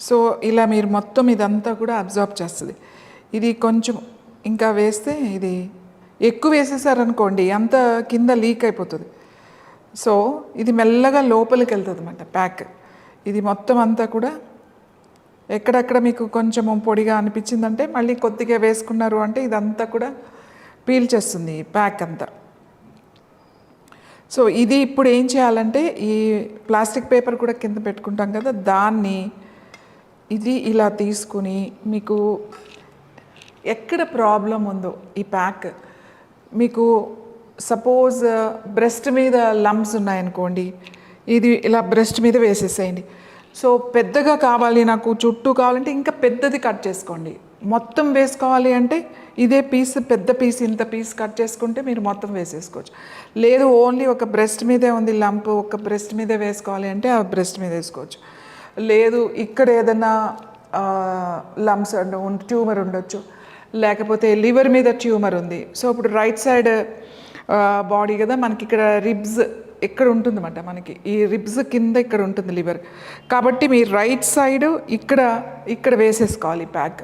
So ఇలా మీరు మొత్తం ఇదంతా కూడా అబ్జార్బ్ చేస్తుంది. ఇది కొంచెం ఇంకా వేస్తే ఇది ఎక్కువ వేసేసారనుకోండి అంత కింద లీక్ అయిపోతుంది. సో ఇది మెల్లగా లోపలికి వెళ్తుంది అన్నమాట ప్యాక్. ఇది మొత్తం అంతా కూడా ఎక్కడెక్కడ మీకు కొంచెం పొడిగా అనిపించిందంటే మళ్ళీ కొద్దిగా వేసుకున్నారు అంటే ఇదంతా కూడా పీల్చేస్తుంది ఈ ప్యాక్ అంతా. సో ఇది ఇప్పుడు ఏం చేయాలంటే ఈ ప్లాస్టిక్ పేపర్ కూడా కింద పెట్టుకుంటాం కదా, దాన్ని ఇది ఇలా తీసుకుని మీకు ఎక్కడ ప్రాబ్లం ఉందో ఈ ప్యాక్, మీకు సపోజ్ బ్రెస్ట్ మీద లమ్స్ ఉన్నాయనుకోండి, ఇది ఇలా బ్రెస్ట్ మీద వేసేసేయండి. సో పెద్దగా కావాలి నాకు చుట్టూ కావాలంటే ఇంకా పెద్దది కట్ చేసుకోండి. మొత్తం వేసుకోవాలి అంటే ఇదే పీస్ పెద్ద పీస్ ఇంత పీస్ కట్ చేసుకుంటే మీరు మొత్తం వేసేసుకోవచ్చు. లేదు ఓన్లీ ఒక బ్రెస్ట్ మీదే ఉంది లంప్, ఒక బ్రెస్ట్ మీదే వేసుకోవాలి అంటే ఆ బ్రెస్ట్ మీద వేసుకోవచ్చు. లేదు ఇక్కడ ఏదైనా లమ్స్ ట్యూమర్ ఉండొచ్చు, లేకపోతే లివర్ మీద ట్యూమర్ ఉంది. సో ఇప్పుడు రైట్ సైడ్ బాడీ కదా మనకి ఇక్కడ రిబ్స్ ఇక్కడ ఉంటుందన్నమాట, మనకి ఈ రిబ్స్ కింద ఇక్కడ ఉంటుంది లివర్, కాబట్టి మీరు రైట్ సైడ్ ఇక్కడ వేసేసుకోవాలి ప్యాక్.